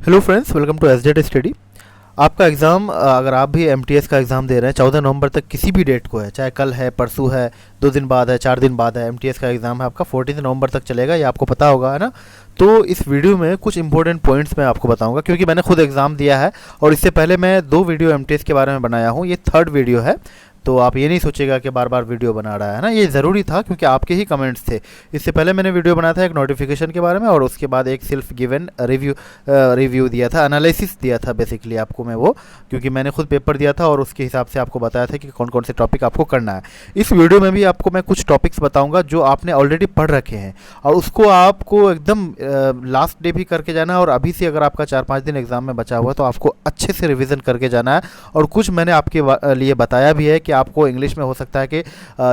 Hello friends, welcome to SZ study. आपका exam अगर आप भी एमटीएस का एग्ज़ाम दे रहे हैं 14 नवंबर तक, किसी भी डेट को है, चाहे कल है, परसों है, 2 दिन बाद है, 4 दिन बाद है, एमटीएस का एग्ज़ाम है आपका 14 नवंबर तक चलेगा, ये आपको पता होगा, है ना। तो इस वीडियो में कुछ इंपॉर्टेंट पॉइंट्स मैं आपको बताऊंगा, क्योंकि मैंने खुद एग्ज़ाम दिया है और इससे पहले मैं 2 वीडियो एमटीएस के बारे में बनाया हूँ, ये थर्ड वीडियो है। तो आप ये नहीं सोचेगा कि बार बार वीडियो बना रहा है ना, ये ज़रूरी था क्योंकि आपके ही कमेंट्स थे। इससे पहले मैंने वीडियो बनाया था एक नोटिफिकेशन के बारे में, और उसके बाद एक सेल्फ गिवन रिव्यू दिया था, एनालिसिस दिया था बेसिकली आपको मैं वो, क्योंकि मैंने खुद पेपर दिया था और उसके हिसाब से आपको बताया था कि कौन कौन से टॉपिक आपको करना है। इस वीडियो में भी आपको मैं कुछ टॉपिक्स बताऊंगा जो आपने ऑलरेडी पढ़ रखे हैं, और उसको आपको एकदम लास्ट डे भी करके जाना है, और अभी से अगर आपका 4-5 दिन एग्जाम में बचा हुआ है तो आपको अच्छे से रिविज़न करके जाना है। और कुछ मैंने आपके लिए बताया भी है कि आपको इंग्लिश में हो सकता है कि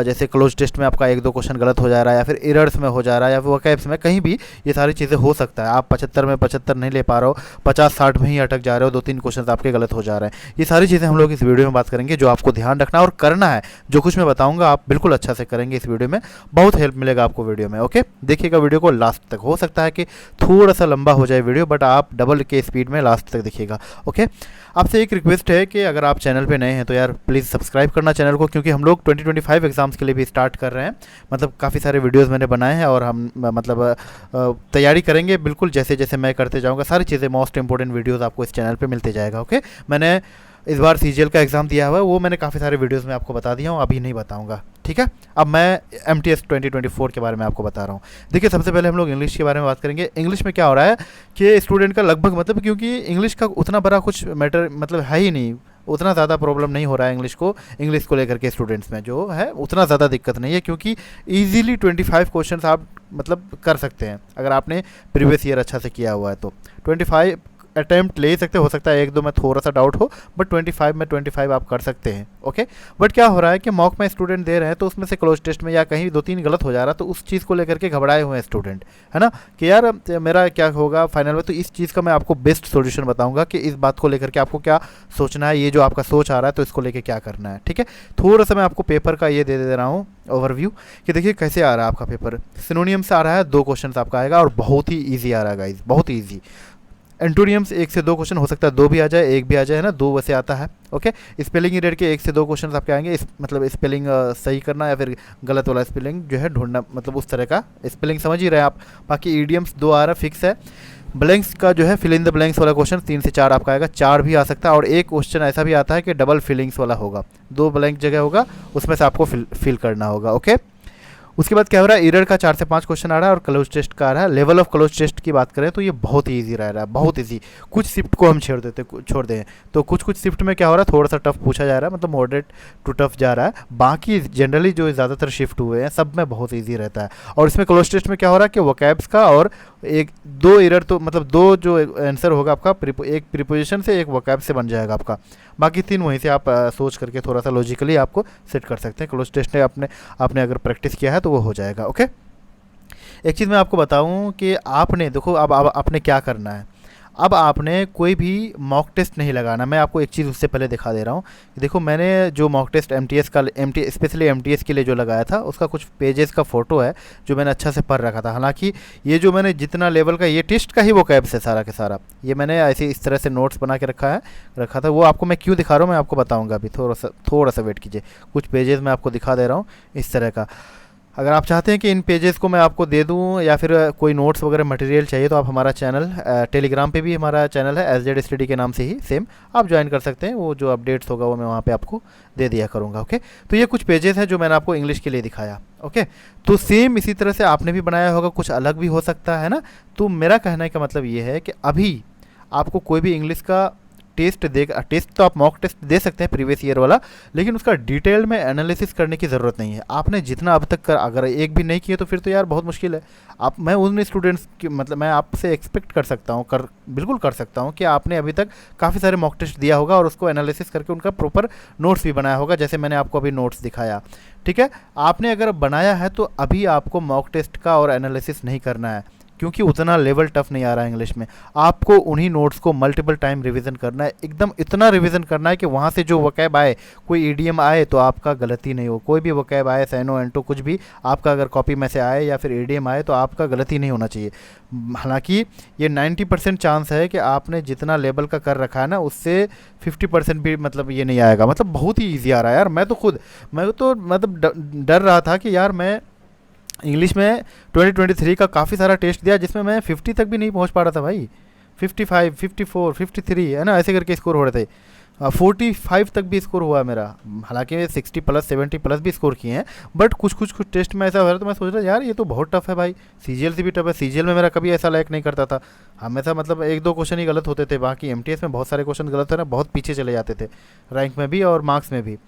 जैसे क्लोज टेस्ट में आपका 1-2 क्वेश्चन गलत हो जा रहा है, या फिर एरर्स में हो जा रहा है, या फिर वोकैब्स में, कहीं भी ये सारी चीज़ें हो सकता है। आप 75 में 75 नहीं ले पा रहे हो, 50-60 में ही अटक जा रहे हो, 2-3 क्वेश्चन आपके गलत हो जा रहे हैं। ये सारी चीज़ें हम लोग इस वीडियो में बात करेंगे, जो आपको ध्यान रखना और करना है। जो कुछ मैं बताऊंगा आप बिल्कुल अच्छा से करेंगे, इस वीडियो में बहुत हेल्प मिलेगा आपको वीडियो में। ओके, देखिएगा वीडियो को लास्ट तक। हो सकता है कि थोड़ा सा लंबा हो जाए वीडियो, बट आप डबल के स्पीड में लास्ट तक देखिएगा। ओके, आपसे एक रिक्वेस्ट है कि अगर आप चैनल पे नए हैं तो यार प्लीज़ सब्सक्राइब करना चैनल को, क्योंकि हम लोग 2025 एग्ज़ाम्स के लिए भी स्टार्ट कर रहे हैं। मतलब काफ़ी सारे वीडियोस मैंने बनाए हैं, और हम तैयारी करेंगे बिल्कुल जैसे जैसे मैं करते जाऊंगा। सारी चीज़ें, मोस्ट इंपॉर्टेंट वीडियोस आपको इस चैनल पे मिलते जाएगा। ओके, मैंने इस बार सीजीएल का एग्ज़ाम दिया हुआ है, वो मैंने काफ़ी सारे वीडियोस में आपको बता दिया हूँ, अभी नहीं बताऊँगा। ठीक है, अब मैं एमटीएस 2024 के बारे में आपको बता रहा हूँ। देखिए, सबसे पहले हम लोग इंग्लिश के बारे में बात करेंगे। इंग्लिश में क्या हो रहा है कि स्टूडेंट का लगभग, मतलब क्योंकि इंग्लिश का उतना बड़ा कुछ मैटर मतलब है ही नहीं, उतना ज़्यादा प्रॉब्लम नहीं हो रहा है इंग्लिश को लेकर के स्टूडेंट्स में जो है, उतना ज़्यादा दिक्कत नहीं है, क्योंकि ईजिली 25 क्वेश्चन आप मतलब कर सकते हैं अगर आपने प्रीवियस ईयर अच्छा से किया हुआ है तो। 25 अटैम्प्ट ले सकते हो सकता है 1-2 में थोड़ा सा डाउट हो, बट 25 में 25 आप कर सकते हैं। ओके, बट क्या हो रहा है कि मॉक में स्टूडेंट दे रहे हैं तो उसमें से क्लोज टेस्ट में या कहीं 2-3 गलत हो जा रहा है, तो उस चीज़ को लेकर के घबराए हुए हैं स्टूडेंट, है ना, कि यार मेरा क्या होगा फाइनल में। तो इस चीज़ का मैं आपको बेस्ट सोल्यूशन बताऊंगा कि इस बात को लेकर के आपको क्या सोचना है, ये जो आपका सोच आ रहा है तो इसको लेकर क्या करना है। ठीक है, थोड़ा सा मैं आपको पेपर का ये दे रहा हूँ ओवरव्यू कि देखिए कैसे आ रहा है आपका पेपर। सिनोनियम से आ रहा है, 2 क्वेश्चन आपका आएगा, और बहुत ही ईजी आ रहा है गाइज, बहुत ही ईजी। एंटोनियम्स 1 से 2 क्वेश्चन, हो सकता है 2 भी आ जाए, 1 भी आ जाए, है ना, 2 वैसे आता है। ओके, स्पेलिंग इरेड के 1 से 2 क्वेश्चन आपके आएंगे, मतलब स्पेलिंग सही करना या फिर गलत वाला स्पेलिंग जो है ढूंढना, मतलब उस तरह का स्पेलिंग समझ ही रहे हैं आप। बाकी ईडियम्स 2 आ रहा है, फिक्स है। ब्लैंक्स का जो है फिल इन द ब्लैंक्स वाला क्वेश्चन 3 से 4 आपका आएगा, 4 भी आ सकता है, और एक क्वेश्चन ऐसा भी आता है कि डबल फिलिंग्स वाला होगा, 2 ब्लैंक जगह होगा, उसमें से आपको फिल करना होगा। ओके, उसके बाद क्या हो रहा है, एरर का 4 से 5 क्वेश्चन आ रहा है, और क्लोज टेस्ट का आ रहा है। लेवल ऑफ क्लोज टेस्ट की बात करें तो ये बहुत ही ईजी रह रहा है, बहुत ईजी। कुछ शिफ्ट को हम छोड़ दें तो कुछ शिफ्ट में क्या हो रहा है, थोड़ा सा टफ पूछा जा रहा है, मतलब मॉडरेट टू टफ जा रहा है। बाकी जनरली जो ज़्यादातर शिफ्ट हुए हैं सब में बहुत ईजी रहता है। और इसमें क्लोज टेस्ट में क्या हो रहा है कि वोकैब्स का और 1-2 एरर, तो मतलब 2 जो आंसर होगा आपका, एक प्रीपोजिशन से, एक वोकैब से बन जाएगा आपका। बाकी 3 वहीं से आप सोच करके थोड़ा सा लॉजिकली आपको सेट कर सकते हैं। क्लोज टेस्ट में आपने अगर प्रैक्टिस किया है तो वो हो जाएगा। ओके, एक चीज़ मैं आपको बताऊं कि आपने देखो अब आपने क्या करना है। अब आपने कोई भी मॉक टेस्ट नहीं लगाना। मैं आपको एक चीज़ उससे पहले दिखा दे रहा हूँ। देखो, मैंने जो मॉक टेस्ट स्पेशली एमटीएस के लिए जो लगाया था, उसका कुछ पेजेस का फ़ोटो है जो मैंने अच्छा से पढ़ रखा था। हालांकि ये जो मैंने जितना लेवल का, ये टेस्ट का ही वो कैब से सारा के सारा, ये मैंने ऐसे इस तरह से नोट्स बना के रखा था। वो आपको मैं क्यों दिखा रहा हूँ मैं आपको बताऊँगा अभी, थोड़ा सा वेट कीजिए। कुछ पेजेस मैं आपको दिखा दे रहा हूँ इस तरह का। अगर आप चाहते हैं कि इन पेजेस को मैं आपको दे दूं, या फिर कोई नोट्स वगैरह मटेरियल चाहिए, तो आप हमारा चैनल टेलीग्राम पे भी हमारा चैनल है एसजेड स्टडी के नाम से ही सेम, आप ज्वाइन कर सकते हैं। वो जो अपडेट्स होगा वो मैं वहाँ पे आपको दे दिया करूँगा। ओके, तो ये कुछ पेजेस हैं जो मैंने आपको इंग्लिश के लिए दिखाया। ओके, तो सेम इसी तरह से आपने भी बनाया होगा, कुछ अलग भी हो सकता है ना। तो मेरा कहने का मतलब ये है कि अभी आपको कोई भी इंग्लिश का टेस्ट तो आप मॉक टेस्ट दे सकते हैं प्रीवियस ईयर वाला, लेकिन उसका डिटेल में एनालिसिस करने की ज़रूरत नहीं है। आपने जितना अब तक अगर एक भी नहीं किए तो फिर तो यार बहुत मुश्किल है। मैं उन स्टूडेंट्स की, मतलब मैं आपसे एक्सपेक्ट कर सकता हूँ, बिल्कुल कर सकता हूँ कि आपने अभी तक काफ़ी सारे मॉक टेस्ट दिया होगा, और उसको एनालिसिस करके उनका प्रॉपर नोट्स भी बनाया होगा, जैसे मैंने आपको अभी नोट्स दिखाया। ठीक है, आपने अगर बनाया है तो अभी आपको मॉक टेस्ट का और एनालिसिस नहीं करना है, क्योंकि उतना लेवल टफ नहीं आ रहा है इंग्लिश में। आपको उन्हीं नोट्स को मल्टीपल टाइम रिवीजन करना है, एकदम इतना रिवीजन करना है कि वहाँ से जो वकैब आए, कोई ईडीएम आए तो आपका गलती नहीं हो, कोई भी वकैब आए, सैनो एंटो कुछ भी आपका अगर कॉपी में से आए या फिर ईडीएम आए तो आपका गलती नहीं होना चाहिए। हालांकि ये 90% चांस है कि आपने जितना लेवल का कर रखा है ना उससे 50% भी मतलब ये नहीं आएगा, मतलब बहुत ही ईजी आ रहा है यार। मैं तो मतलब डर रहा था कि यार मैं इंग्लिश में 2023 का काफ़ी सारा टेस्ट दिया जिसमें मैं 50 तक भी नहीं पहुंच पा रहा था भाई। 55, 54, 53 है ना, ऐसे करके स्कोर हो रहे थे। 45 तक भी स्कोर हुआ मेरा, हालांकि 60 प्लस 70 प्लस भी स्कोर किए हैं, बट कुछ टेस्ट में ऐसा हो रहा है तो मैं सोच रहा यार ये तो बहुत टफ है भाई। सीजीएल से भी टफ है, सीजीएल में मेरा कभी ऐसा लायक नहीं करता था, हमेशा मतलब 1-2 क्वेश्चन ही गलत होते थे, बाकी एमटीएस में बहुत सारे क्वेश्चन गलत है ना, बहुत पीछे चले जाते थे रैंक में भी और मार्क्स में भी।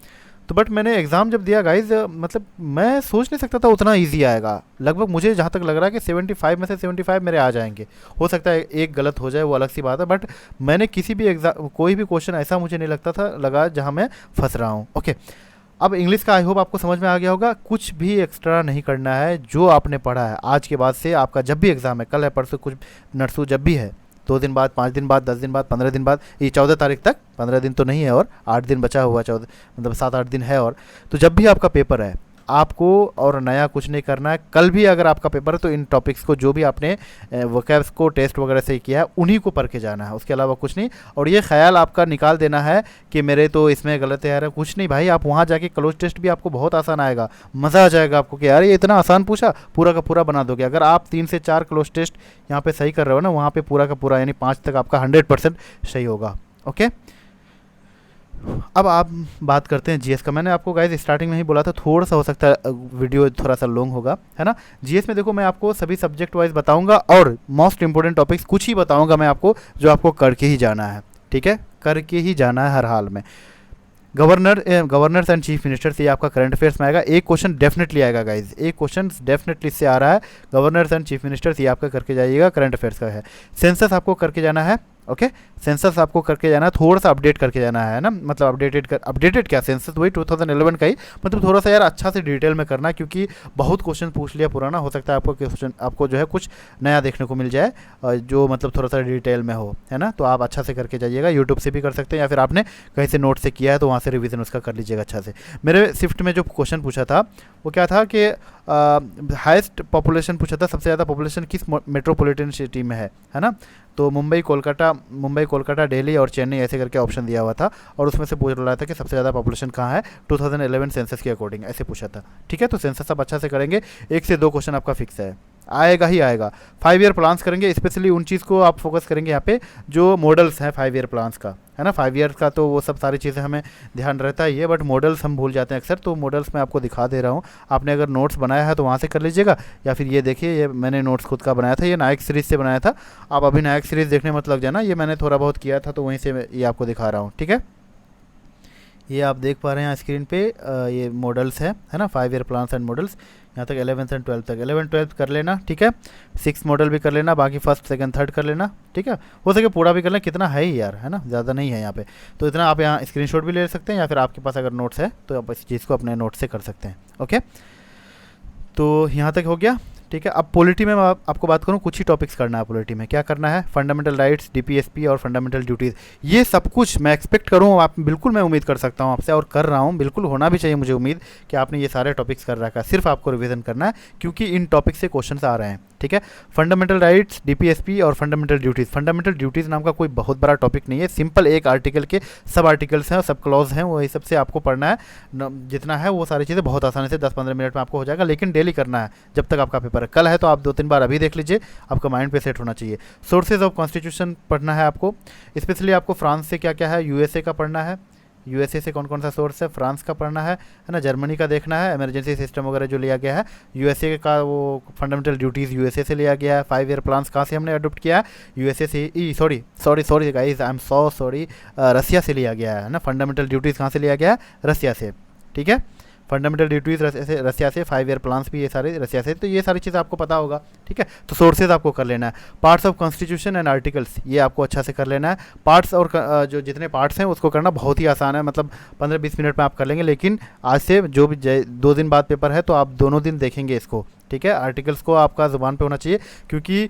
तो बट मैंने एग्ज़ाम जब दिया गाइज, मतलब मैं सोच नहीं सकता था उतना इजी आएगा। लगभग मुझे जहाँ तक लग रहा है कि 75 में से 75 मेरे आ जाएंगे, हो सकता है एक गलत हो जाए वो अलग सी बात है, बट मैंने किसी भी एग्ज़ाम कोई भी क्वेश्चन ऐसा मुझे नहीं लगता था लगा जहाँ मैं फंस रहा हूँ। ओके, अब इंग्लिश का आई होप आपको समझ में आ गया होगा। कुछ भी एक्स्ट्रा नहीं करना है, जो आपने पढ़ा है आज के बाद से आपका जब भी एग्ज़ाम है, कल है परसों कुछ नरसों जब भी है, 2 दिन बाद, 5 दिन बाद, 10 दिन बाद, 15 दिन बाद, ये 14 तारीख तक, 15 दिन तो नहीं है और 8 दिन बचा हुआ, 14 मतलब 7-8 दिन है और, तो जब भी आपका पेपर है आपको और नया कुछ नहीं करना है। कल भी अगर आपका पेपर है तो इन टॉपिक्स को जो भी आपने वोकैब्स को टेस्ट वगैरह से किया है उन्हीं को पढ़ के जाना है, उसके अलावा कुछ नहीं। और ये ख्याल आपका निकाल देना है कि मेरे तो इसमें गलत है यार, कुछ नहीं भाई, आप वहाँ जाके क्लोज टेस्ट भी आपको बहुत आसान आएगा, मज़ा आ जाएगा आपको कि यार ये इतना आसान पूछा, पूरा का पूरा बना दोगे। अगर आप 3 से 4 क्लोज टेस्ट यहाँ पे सही कर रहे हो ना, वहाँ पे पूरा का पूरा यानी 5 तक आपका 100% सही होगा। ओके, अब आप बात करते हैं जीएस का। मैंने आपको गाइस स्टार्टिंग में ही बोला था थोड़ा सा हो सकता है वीडियो थोड़ा सा लॉन्ग होगा, है ना। जीएस में देखो मैं आपको सभी सब्जेक्ट वाइज बताऊंगा और मोस्ट इंपॉर्टेंट टॉपिक्स कुछ ही बताऊंगा मैं आपको, जो आपको करके ही जाना है, ठीक है, करके ही जाना है हर हाल में। गवर्नर्स एंड चीफ मिनिस्टर्स, ये आपका करंट अफेयर्स में आएगा, एक क्वेश्चन डेफिनेटली आएगा गाइज, एक क्वेश्चन डेफिनेटली इससे आ रहा है। गवर्नर्स एंड चीफ मिनिस्टर्स ये आपका करके जाइएगा, करंट अफेयर्स का है। सेंसस आपको करके जाना है, ओके, सेंसस आपको करके जाना है, थोड़ा सा अपडेट करके जाना है ना, मतलब अपडेटेड क्या, सेंसस वही 2011 का ही, मतलब थोड़ा सा यार अच्छा से डिटेल में करना, क्योंकि बहुत क्वेश्चन पूछ लिया पुराना, हो सकता है आपको क्वेश्चन आपको जो है कुछ नया देखने को मिल जाए जो मतलब थोड़ा सा डिटेल में हो, है ना। तो आप अच्छा से करके जाइएगा, यूट्यूब से भी कर सकते हैं या फिर आपने कहीं से नोट से किया है तो वहाँ से रिवीजन उसका कर लीजिएगा अच्छा से। मेरे शिफ्ट में जो क्वेश्चन पूछा था वो क्या था कि हाईएस्ट पॉपुलेशन पूछा था, सबसे ज़्यादा पॉपुलेशन किस मेट्रोपॉलिटन सिटी में है ना। तो मुंबई, कोलकाता, दिल्ली और चेन्नई ऐसे करके ऑप्शन दिया हुआ था, और उसमें से पूछ रहा था कि सबसे ज़्यादा पॉपुलेशन कहाँ है 2011 सेंसस के अकॉर्डिंग, ऐसे पूछा था, ठीक है। तो सेंसस आप अच्छा से करेंगे, 1 से 2 क्वेश्चन आपका फिक्स है, आएगा ही आएगा। 5 ईयर प्लान्स करेंगे, स्पेशली उन चीज़ को आप फोकस करेंगे यहाँ पे जो मॉडल्स हैं 5 ईयर प्लान्स का, है ना। 5 ईयर का तो वो सब सारी चीज़ें हमें ध्यान रहता ही है, बट मॉडल्स हम भूल जाते हैं अक्सर, तो मॉडल्स मैं आपको दिखा दे रहा हूँ। आपने अगर नोट्स बनाया है तो वहाँ से कर लीजिएगा, या फिर ये देखिए, ये मैंने नोट्स खुद का बनाया था, ये नायक सीरीज़ से बनाया था। आप अभी नायक सीरीज़ देखने मत लग जाना, ये मैंने थोड़ा बहुत किया था तो वहीं से ये आपको दिखा रहा हूँ, ठीक है। ये आप देख पा रहे हैं स्क्रीन पे, ये मॉडल्स है ना, 5 ईयर प्लान्स एंड मॉडल्स, यहाँ तक 11th एंड 12th तक, 11th 12th कर लेना, ठीक है। 6 मॉडल भी कर लेना, बाकी 1st 2nd 3rd कर लेना, ठीक है। हो सके पूरा भी कर लेना, कितना है ही यार, है ना, ज़्यादा नहीं है यहाँ पे, तो इतना आप यहाँ स्क्रीनशॉट भी ले सकते हैं, या फिर आपके पास अगर नोट्स है तो आप इस चीज़ को अपने नोट से कर सकते हैं। ओके, तो यहाँ तक हो गया, ठीक है। अब पॉलिटी में मैं आपको बात करूँ, कुछ ही टॉपिक्स करना है पॉलिटी में। क्या करना है, फंडामेंटल राइट्स, डीपीएसपी और फंडामेंटल ड्यूटीज़, ये सब कुछ मैं एक्सपेक्ट करूँ, आप बिल्कुल मैं उम्मीद कर सकता हूँ आपसे, और कर रहा हूँ, बिल्कुल होना भी चाहिए मुझे उम्मीद कि आपने ये सारे टॉपिक्स कर रखा है। सिर्फ आपको रिवीजन करना है, क्योंकि इन टॉपिक से क्वेश्चन आ रहे हैं, ठीक है। फंडामेंटल राइट्स, डीपीएसपी और फंडामेंटल ड्यूटीज़। फंडामेंटल ड्यूटीज़ नाम का कोई बहुत बड़ा टॉपिक नहीं है, सिंपल एक आर्टिकल के सब आर्टिकल्स हैं और सब क्लॉज हैं, वही सबसे आपको पढ़ना है, जितना है वो सारी चीज़ें बहुत आसानी से 10-15 मिनट में आपको हो जाएगा, लेकिन डेली करना है जब तक आपका पेपर है। कल है तो आप 2-3 बार अभी देख लीजिए, आपका माइंड पे सेट होना चाहिए। सोर्सेज ऑफ कॉन्स्टिट्यूशन पढ़ना है आपको, स्पेशली आपको फ्रांस से क्या क्या है, यूएसए का पढ़ना है, यूएसए से कौन कौन सा सोर्स है, फ्रांस का पढ़ना है ना, जर्मनी का देखना है, इमरजेंसी सिस्टम वगैरह जो लिया गया है, यूएसए का वो फंडामेंटल ड्यूटीज़ यूएसए से लिया गया है। 5 ईयर प्लान्स कहाँ से हमने अडोप्ट किया है, यूएसए से, sorry guys, I am so sorry, Russia से लिया गया है ना। फंडामेंटल ड्यूटीज़ कहाँ से लिया गया है, रसिया से, ठीक है। फंडामेंटल ड्यूटीज़ रसिया से, 5 ईयर प्लान्स भी ये सारे रसिया से, तो ये सारी चीज़ आपको पता होगा, ठीक है। तो सोर्सेज आपको कर लेना है। Parts of constitution and articles, ये आपको अच्छा से कर लेना है। पार्ट्स और जो जितने पार्ट्स हैं उसको करना बहुत ही आसान है, मतलब 15-20 मिनट में आप कर लेंगे, लेकिन आज से जो भी 2 दिन बाद पेपर है तो आप दोनों दिन देखेंगे इसको, ठीक है। आर्टिकल्स को आपका ज़ुबान पे होना चाहिए, क्योंकि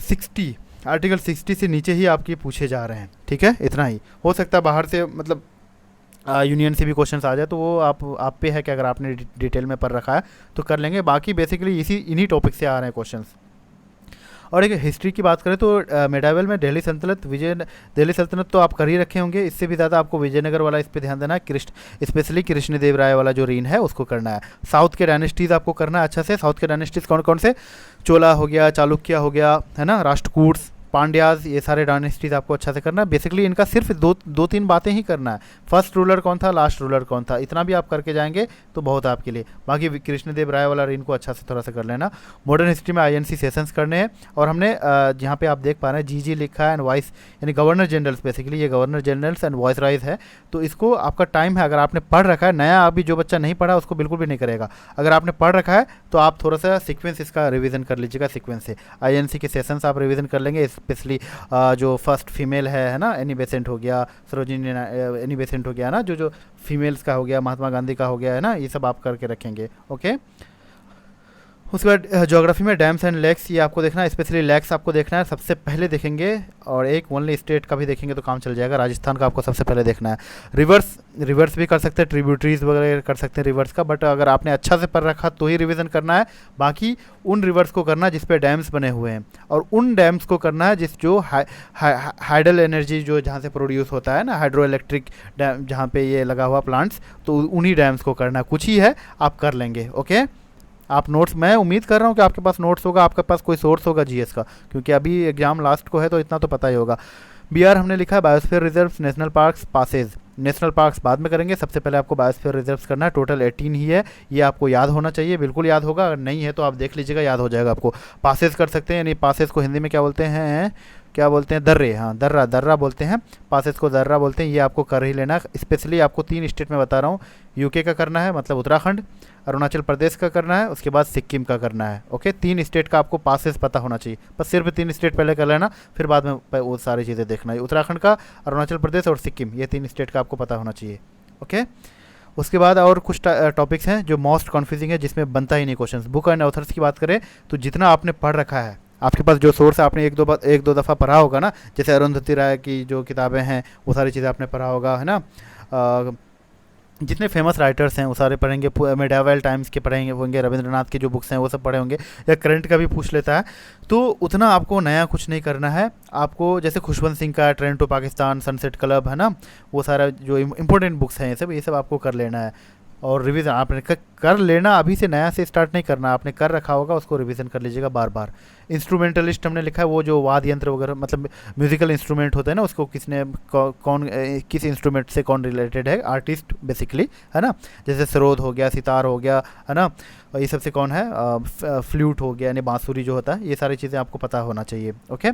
60 आर्टिकल 60 से नीचे ही आपके पूछे जा रहे हैं, ठीक है। इतना ही हो सकता है, बाहर से मतलब यूनियन से भी क्वेश्चंस आ जाए, तो वो आप पे है कि अगर आपने डिटेल में पढ़ रखा है तो कर लेंगे। बाकी बेसिकली इन्हीं टॉपिक से आ रहे हैं क्वेश्चंस। और एक हिस्ट्री की बात करें तो मेडावल में दिल्ली सल्तनत तो आप कर ही रखे होंगे। इससे भी ज़्यादा आपको विजयनगर वाला इस पे ध्यान देना है, स्पेशली कृष्णदेव राय वाला जो रीन है उसको करना है। साउथ के डायनेस्टीज़ आपको करना है अच्छा से। साउथ के डायनेस्टीज़ कौन कौन से? चोला हो गया, चालुक्य हो गया, है ना, राष्ट्रकूट्स, पांड्याज, ये सारे डायनेस्टीज आपको अच्छा से करना है। बेसिकली इनका सिर्फ दो तीन बातें ही करना है, फर्स्ट रूलर कौन था, लास्ट रूलर कौन था, इतना भी आप करके जाएंगे तो बहुत आपके लिए। बाकी कृष्णदेव राय वाला इनको अच्छा से थोड़ा सा कर लेना। मॉडर्न हिस्ट्री में आईएनसी सेशंस करने हैं, और हमने यहाँ पे आप देख पा रहे हैं जी लिखा है एंड वाइस, यानी गवर्नर जनरल्स, बेसिकली ये governor generals and voice rise है। तो इसको आपका टाइम है, अगर आपने पढ़ रखा है, नया अभी जो बच्चा नहीं पढ़ा उसको बिल्कुल भी नहीं करेगा। अगर आपने पढ़ रखा है तो आप थोड़ा सा सीक्वेंस इसका रिवीजन कर लीजिएगा, सीक्वेंस से आईएनसी के सेशंस आप रिवीजन कर लेंगे। स्पेशली जो फर्स्ट फीमेल है ना, एनी बेसेंट हो गया, सरोजिनी एनी बेसेंट हो गया ना, जो फीमेल्स का हो गया, महात्मा गांधी का हो गया, है ना, ये सब आप करके रखेंगे, ओके। उसके बाद ज्योग्राफी में डैम्स एंड लेक्स, ये आपको देखना है, स्पेशली लेक्स आपको देखना है सबसे पहले देखेंगे, और एक ओनली स्टेट का भी देखेंगे तो काम चल जाएगा। राजस्थान का आपको सबसे पहले देखना है। रिवर्स भी कर सकते हैं, ट्रिब्यूटरीज वगैरह कर सकते हैं रिवर्स का, बट अगर आपने अच्छा से पढ़ रखा तो ही रिवीजन करना है। बाकी उन रिवर्स को करना जिस पे डैम्स बने हुए हैं, और उन डैम्स को करना है जो हाइडल एनर्जी जो जहाँ से प्रोड्यूस होता है ना, हाइड्रो इलेक्ट्रिक डैम जहाँ पे ये लगा हुआ प्लांट्स, तो उन्हीं डैम्स को करना है। कुछ ही है, आप कर लेंगे, ओके। आप नोट्स, मैं उम्मीद कर रहा हूँ कि आपके पास नोट्स होगा, आपके पास कोई सोर्स होगा जीएस का, क्योंकि अभी एग्जाम लास्ट को है तो इतना तो पता ही होगा। बीआर हमने लिखा है biosphere reserves, national parks, passes. National parks बाद में करेंगे, सबसे पहले आपको बायोस्फीयर रिजर्व्स करना है। टोटल 18 ही है, ये आपको याद होना चाहिए, बिल्कुल याद होगा, अगर नहीं है तो आप देख लीजिएगा, याद हो जाएगा आपको। पासेज कर सकते हैं, यानी पासेज को हिंदी में क्या बोलते हैं, दर्रे, हाँ दर्रा बोलते हैं, पासेस को दर्रा बोलते हैं। ये आपको कर ही लेना। स्पेशली आपको 3 स्टेट में बता रहा हूँ, यूके का करना है, मतलब उत्तराखंड, अरुणाचल प्रदेश का करना है, उसके बाद सिक्किम का करना है, ओके। 3 स्टेट का आपको पासेस पता होना चाहिए, बस सिर्फ 3 स्टेट पहले कर लेना, फिर बाद में वो सारी चीज़ें देखना है। उत्तराखंड का, अरुणाचल प्रदेश और सिक्किम, ये 3 स्टेट का आपको पता होना चाहिए, ओके। उसके बाद और कुछ टॉपिक्स हैं जो मोस्ट कन्फ्यूजिंग है, जिसमें बनता ही नहीं क्वेश्चन। बुक एंड ऑथर्स की बात करें तो जितना आपने पढ़ रखा है, आपके पास जो सोर्स है, आपने एक दो दफ़ा पढ़ा होगा ना, जैसे अरुंधति राय की जो किताबें हैं वो सारी चीज़ें आपने पढ़ा होगा, है ना। जितने फेमस राइटर्स हैं वो सारे पढ़ेंगे, मेडावल टाइम्स के पढ़ेंगे होंगे, रविंद्रनाथ की जो बुक्स हैं वो सब पढ़े होंगे, या करंट का भी पूछ लेता है, तो उतना आपको नया कुछ नहीं करना है। आपको जैसे खुशवंत सिंह का Train to Pakistan, Sunset Club, है ना, वो सारा जो इंपॉर्टेंट बुक्स हैं ये सब आपको कर लेना है। और रिवीजन आपने कर लेना, अभी से नया से स्टार्ट नहीं करना, आपने कर रखा होगा उसको रिवीजन कर लीजिएगा बार बार। इंस्ट्रूमेंटलिस्ट हमने लिखा है, वो जो वाद यंत्र वगैरह, मतलब म्यूजिकल इंस्ट्रूमेंट होते हैं ना, उसको कौन किस इंस्ट्रूमेंट से कौन रिलेटेड है, आर्टिस्ट बेसिकली, है ना। जैसे सरोद हो गया, सितार हो गया, है ना, ये सबसे कौन है, फ्लूट हो गया, यानी बांसुरी जो होता है, ये सारी चीज़ें आपको पता होना चाहिए, ओके।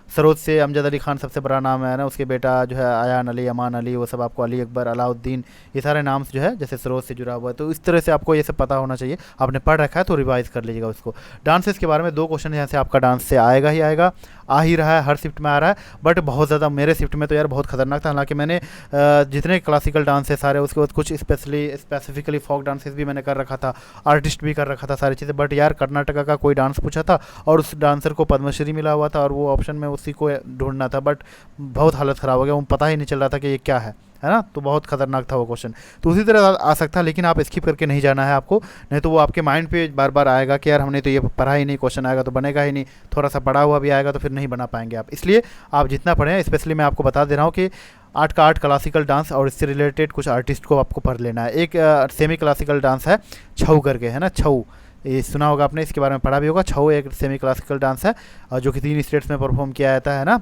सरोद से अमजद अली खान सबसे बड़ा नाम है ना, उसके बेटा जो है आयान अली, अमान अली, वो सब आपको, अली अकबर, अलाउद्दीन, ये सारे नाम जो है जैसे सरोद से जुड़ा हुआ है, तो इस तरह से आपको ये सब पता होना चाहिए। आपने पढ़ रखा है तो रिवाइज कर लीजिएगा उसको। डांसेस के बारे में 2 क्वेश्चन यहाँ से आपका डांस से आएगा ही आएगा, आ ही रहा है, हर शिफ्ट में आ रहा है, बट बहुत ज़्यादा मेरे शिफ्ट में तो यार बहुत खतरनाक था। हालांकि मैंने जितने क्लासिकल डांस है सारे, उसके बाद कुछ स्पेसिफिकली फोक डांसेस भी मैंने कर रखा था, आर्टिस्ट भी कर रखा था, सारी चीज़ें। बट यार कर्नाटका का कोई डांस पूछा था और उस डांसर को पद्मश्री मिला हुआ था, और वो ऑप्शन में उसी को ढूंढना था, बट बहुत हालत ख़राब हो गया, वो पता ही नहीं चल रहा था कि ये क्या है ना। तो बहुत खतरनाक था वो क्वेश्चन। तो उसी तरह आ सकता, लेकिन आप स्किप करके नहीं जाना है आपको, नहीं तो वो आपके माइंड पे बार बार आएगा कि यार हमने तो ये पढ़ा ही नहीं, क्वेश्चन आएगा तो बनेगा ही नहीं, थोड़ा सा पढ़ा हुआ भी आएगा तो फिर नहीं बना पाएंगे आप। इसलिए आप जितना पढ़ें, स्पेशली मैं आपको बता दे रहा हूँ कि 8 का 8 क्लासिकल डांस और इससे रिलेटेड कुछ आर्टिस्ट को आपको पढ़ लेना है। एक सेमी क्लासिकल डांस है छऊ करके, है ना, छऊ, ये सुना होगा आपने, इसके बारे में पढ़ा भी होगा। छऊ एक सेमी क्लासिकल डांस है जो कि 3 स्टेट्स में परफॉर्म किया जाता है ना।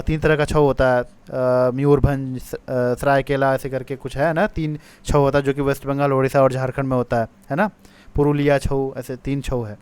3 तरह का छऊ होता है, मयूरभंज, सरायकेला, ऐसे करके कुछ है ना, 3 छऊ होता है जो कि वेस्ट बंगाल, उड़ीसा और झारखंड में होता है ना। पुरुलिया छऊ, ऐसे 3 छऊ है।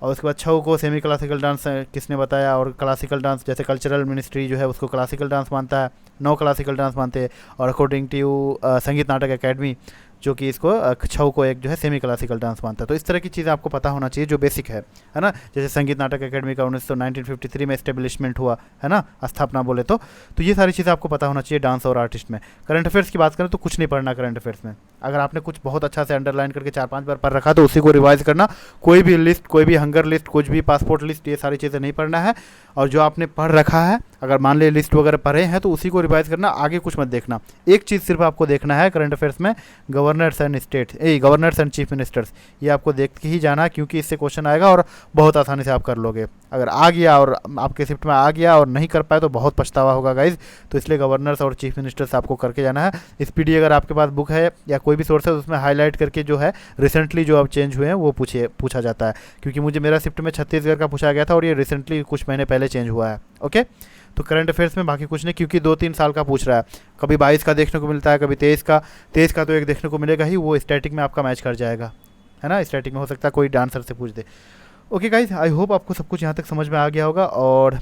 और उसके बाद छऊ को सेमी क्लासिकल डांस किसने बताया, और क्लासिकल डांस जैसे कल्चरल मिनिस्ट्री जो है उसको क्लासिकल डांस मानता है, 9 क्लासिकल डांस मानते हैं, और अकॉर्डिंग टू संगीत नाटक एकेडमी जो कि इसको छऊ को एक जो है सेमी क्लासिकल डांस मानता है। तो इस तरह की चीज़ें आपको पता होना चाहिए जो बेसिक है ना। जैसे संगीत नाटक एकेडमी का 1953 में एस्टेब्लिशमेंट हुआ, है ना, स्थापना बोले तो ये सारी चीज़ें आपको पता होना चाहिए डांस और आर्टिस्ट में। करंट अफेयर्स की बात करें तो कुछ नहीं पढ़ना करंट अफेयर्स में, अगर आपने कुछ बहुत अच्छा से अंडरलाइन करके 4-5 बार पढ़ रखा तो उसी को रिवाइज करना। कोई भी लिस्ट, कोई भी हंगर लिस्ट, कुछ भी पासपोर्ट लिस्ट, ये सारी चीज़ें नहीं पढ़ना है। और जो आपने पढ़ रखा है, अगर मान लीजिए लिस्ट वगैरह पढ़े हैं तो उसी को रिवाइज करना, आगे कुछ मत देखना। एक चीज़ सिर्फ आपको देखना है करंट अफेयर्स में, governors and state governors and chief ministers, ये आपको देख के ही जाना, क्योंकि इससे क्वेश्चन आएगा और बहुत आसानी से आप कर लोगे। अगर आ गया और आपके शिफ्ट में आ गया और नहीं कर पाए तो बहुत पछतावा होगा गाइज। तो इसलिए गवर्नर्स और चीफ मिनिस्टर्स आपको करके जाना है। स्पीडी अगर आपके पास बुक है या कोई भी सोर्स है उसमें हाईलाइट करके जो है रिसेंटली जो अब चेंज हुए हैं वो पूछा जाता है, क्योंकि मुझे मेरा शिफ्ट में छत्तीसगढ़ का पूछा गया था और ये रिसेंटली कुछ महीने पहले चेंज हुआ है। ओके, तो करंट अफेयर्स में बाकी कुछ नहीं, क्योंकि 2-3 साल का पूछ रहा है, कभी 22 का देखने को मिलता है, कभी 23 का। 23 का तो एक देखने को मिलेगा ही, वो स्टैटिक में आपका मैच कर जाएगा, है ना। स्टैटिक में हो सकता है कोई डांसर से पूछ दे। ओके गाइज, आई होप आपको सब कुछ यहाँ तक समझ में आ गया होगा। और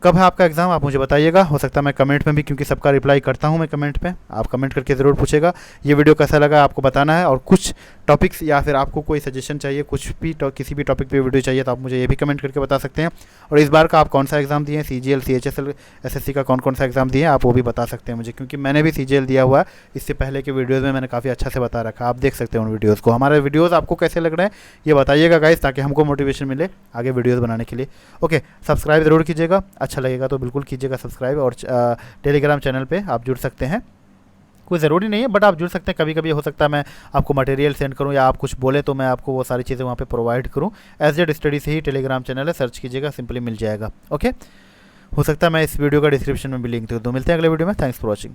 कब है आपका एग्ज़ाम आप मुझे बताइएगा, हो सकता है मैं कमेंट में भी, क्योंकि सबका रिप्लाई करता हूँ मैं कमेंट पे, आप कमेंट करके ज़रूर पूछेगा। ये वीडियो कैसा लगा आपको बताना है, और कुछ टॉपिक्स या फिर आपको कोई सजेशन चाहिए, कुछ भी किसी भी टॉपिक पे वीडियो चाहिए तो आप मुझे ये भी कमेंट करके बता सकते हैं। और इस बार का आप कौन सा एग्ज़ाम दिए हैं, CGL, CHSL, SSC का कौन कौन सा एग्ज़ाम दिए हैं, आप वो भी बता सकते हैं मुझे, क्योंकि मैंने भी CGL दिया हुआ है। इससे पहले के वीडियोज़ में मैंने काफ़ी अच्छा से बता रखा, आप देख सकते हैं उन वीडियोज़ को। हमारे वीडियोज़ आपको कैसे लग रहे हैं ये बताइएगा गाइस, ताकि हमको मोटिवेशन मिले आगे वीडियोज़ बनाने के लिए। ओके, सब्सक्राइब ज़रूर कीजिएगा, अच्छा लगेगा तो बिल्कुल कीजिएगा सब्सक्राइब। और टेलीग्राम चैनल पे आप जुड़ सकते हैं, कोई ज़रूरी नहीं है बट आप जुड़ सकते हैं। कभी कभी हो सकता है मैं आपको मटेरियल सेंड करूं या आप कुछ बोले तो मैं आपको वो सारी चीज़ें वहाँ पे प्रोवाइड करूं। SZ स्टडी से ही टेलीग्राम चैनल है, सर्च कीजिएगा, सिंपली मिल जाएगा। ओके, हो सकता है मैं इस वीडियो का डिस्क्रिप्शन में भी लिंक दे दूँ। मिलते हैं अगले वीडियो में, थैंक्स फॉर वॉचिंग।